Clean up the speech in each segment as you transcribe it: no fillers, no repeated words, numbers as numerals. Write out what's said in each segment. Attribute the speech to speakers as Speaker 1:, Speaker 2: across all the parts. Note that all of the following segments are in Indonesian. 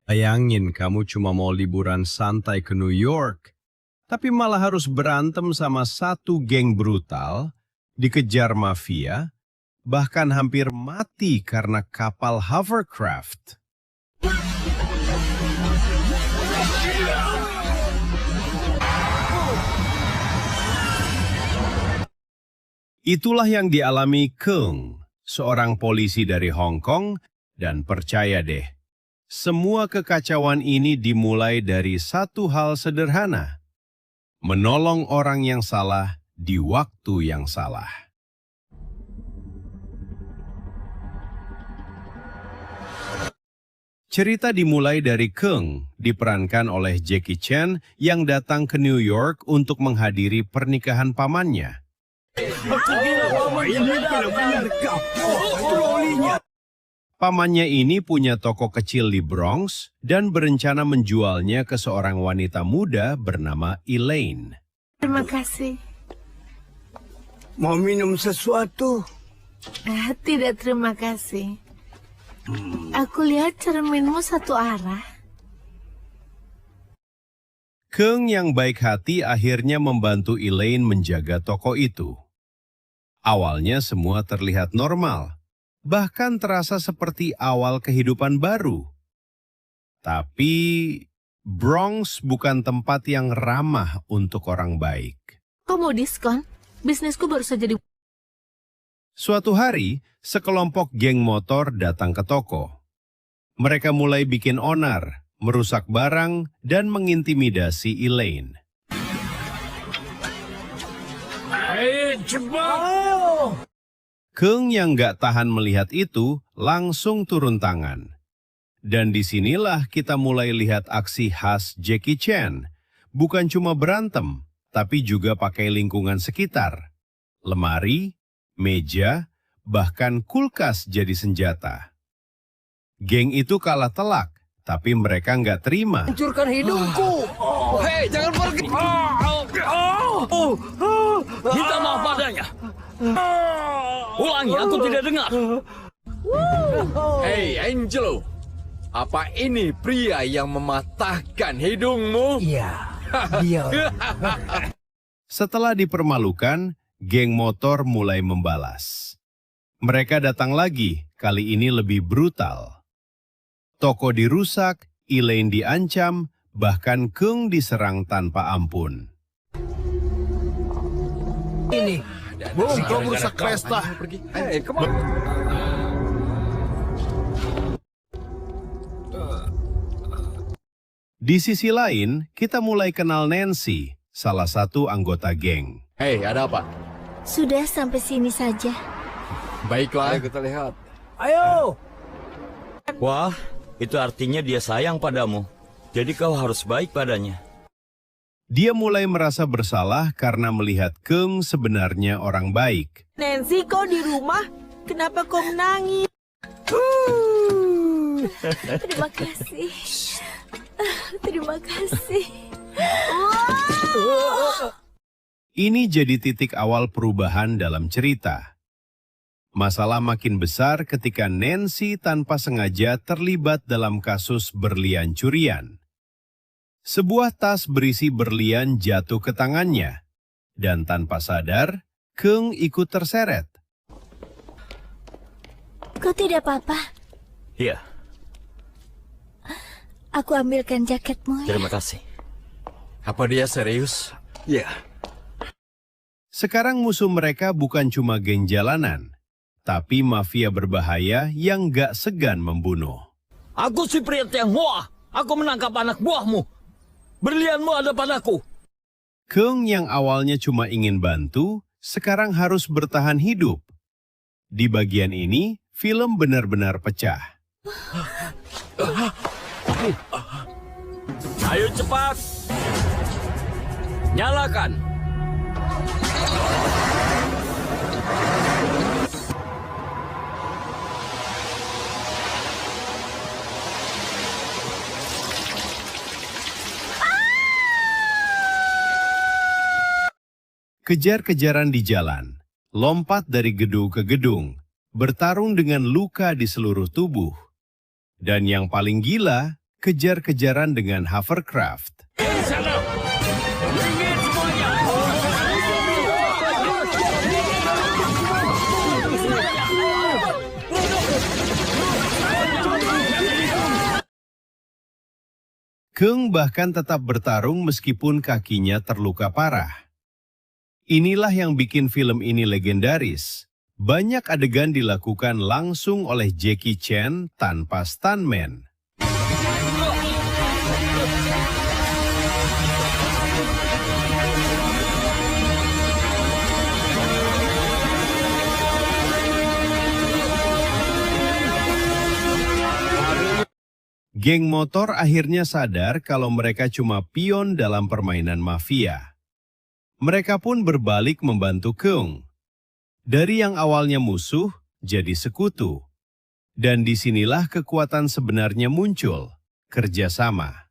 Speaker 1: Bayangin kamu cuma mau liburan santai ke New York, tapi malah harus berantem sama satu geng brutal, dikejar mafia, bahkan hampir mati karena kapal hovercraft. Itulah yang dialami Keung, seorang polisi dari Hong Kong, dan percaya deh, semua kekacauan ini dimulai dari satu hal sederhana, menolong orang yang salah di waktu yang salah. Cerita dimulai dari Keung, diperankan oleh Jackie Chan yang datang ke New York untuk menghadiri pernikahan pamannya. Pamannya ini punya toko kecil di Bronx dan berencana menjualnya ke seorang wanita muda bernama Elaine.
Speaker 2: Terima kasih.
Speaker 3: Mau minum sesuatu?
Speaker 2: Tidak, terima kasih. Aku lihat cerminmu satu arah.
Speaker 1: Keung yang baik hati akhirnya membantu Elaine menjaga toko itu. Awalnya semua terlihat normal, bahkan terasa seperti awal kehidupan baru. Tapi Bronx bukan tempat yang ramah untuk orang baik.
Speaker 2: Kau mau diskon? Bisnisku baru saja di...
Speaker 1: Suatu hari, sekelompok geng motor datang ke toko. Mereka mulai bikin onar, merusak barang, dan mengintimidasi Elaine. Keung yang gak tahan melihat itu langsung turun tangan. Dan disinilah kita mulai lihat aksi khas Jackie Chan. Bukan cuma berantem, tapi juga pakai lingkungan sekitar. Lemari, meja, bahkan kulkas jadi senjata. Geng itu kalah telak, tapi mereka nggak terima.
Speaker 3: Hancurkan hidungku! Hei, jangan pergi!
Speaker 4: Minta maaf padanya. Ulangi, aku tidak dengar.
Speaker 5: Hei Angelo, apa ini pria yang mematahkan hidungmu?
Speaker 3: Iya, dia.
Speaker 1: Setelah dipermalukan, geng motor mulai membalas. Mereka datang lagi, kali ini lebih brutal. Toko dirusak, Elaine diancam, bahkan Keung diserang tanpa ampun.
Speaker 3: Ini.
Speaker 5: Kau merusak pesta. Hei, kemana?
Speaker 1: Di sisi lain, kita mulai kenal Nancy, salah satu anggota geng.
Speaker 5: Hei, ada apa?
Speaker 2: Sudah sampai sini saja.
Speaker 5: Baiklah. Ayo kita lihat.
Speaker 3: Ayo!
Speaker 4: Wah, itu artinya dia sayang padamu. Jadi kau harus baik padanya.
Speaker 1: Dia mulai merasa bersalah karena melihat Keung sebenarnya orang baik.
Speaker 2: Nancy, kau di rumah? Kenapa kau menangis? Terima kasih. Terima kasih.
Speaker 1: Ini jadi titik awal perubahan dalam cerita. Masalah makin besar ketika Nancy tanpa sengaja terlibat dalam kasus berlian curian. Sebuah tas berisi berlian jatuh ke tangannya, dan tanpa sadar, Keung ikut terseret.
Speaker 2: Kau tidak apa-apa?
Speaker 4: Iya,
Speaker 2: Aku ambilkan jaketmu ya.
Speaker 4: terima kasih.
Speaker 5: Apa dia serius?
Speaker 3: Ya,
Speaker 1: Sekarang musuh mereka bukan cuma geng jalanan, tapi mafia berbahaya yang gak segan membunuh.
Speaker 4: Aku si pria Tionghoa. Aku menangkap anak buahmu. Berlianmu ada padaku.
Speaker 1: Keung yang awalnya cuma ingin bantu, sekarang harus bertahan hidup. Di bagian ini, film benar-benar pecah.
Speaker 4: Ayo cepat. Nyalakan.
Speaker 1: Kejar-kejaran di jalan, lompat dari gedung ke gedung, bertarung dengan luka di seluruh tubuh. Dan yang paling gila, kejar-kejaran dengan hovercraft. Kung bahkan tetap bertarung meskipun kakinya terluka parah. Inilah yang bikin film ini legendaris. Banyak adegan dilakukan langsung oleh Jackie Chan tanpa stuntman. Geng motor akhirnya sadar kalau mereka cuma pion dalam permainan mafia. Mereka pun berbalik membantu Kung. Dari yang awalnya musuh, jadi sekutu. Dan disinilah kekuatan sebenarnya muncul, kerjasama.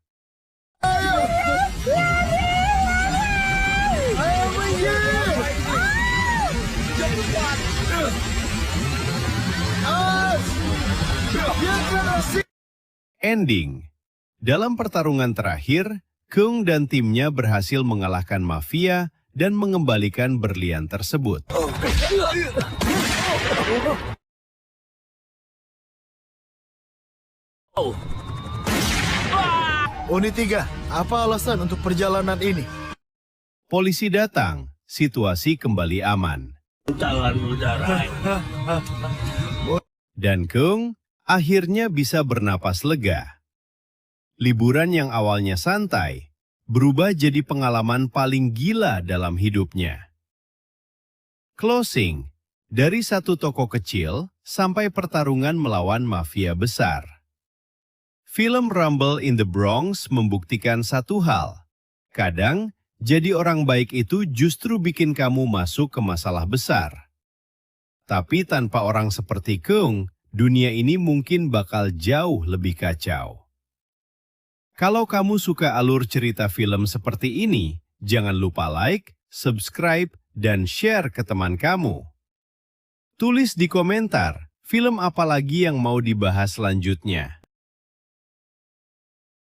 Speaker 1: Ending. Dalam pertarungan terakhir, Kung dan timnya berhasil mengalahkan mafia dan mengembalikan berlian tersebut.
Speaker 6: Unit 3, apa alasan untuk perjalanan ini?
Speaker 1: Polisi datang, situasi kembali aman. Dan Kung akhirnya bisa bernapas lega. Liburan yang awalnya santai, berubah jadi pengalaman paling gila dalam hidupnya. Closing, dari satu toko kecil sampai pertarungan melawan mafia besar. Film Rumble in the Bronx membuktikan satu hal. Kadang, jadi orang baik itu justru bikin kamu masuk ke masalah besar. Tapi tanpa orang seperti Kung, dunia ini mungkin bakal jauh lebih kacau. Kalau kamu suka alur cerita film seperti ini, jangan lupa like, subscribe, dan share ke teman kamu. Tulis di komentar, film apa lagi yang mau dibahas selanjutnya.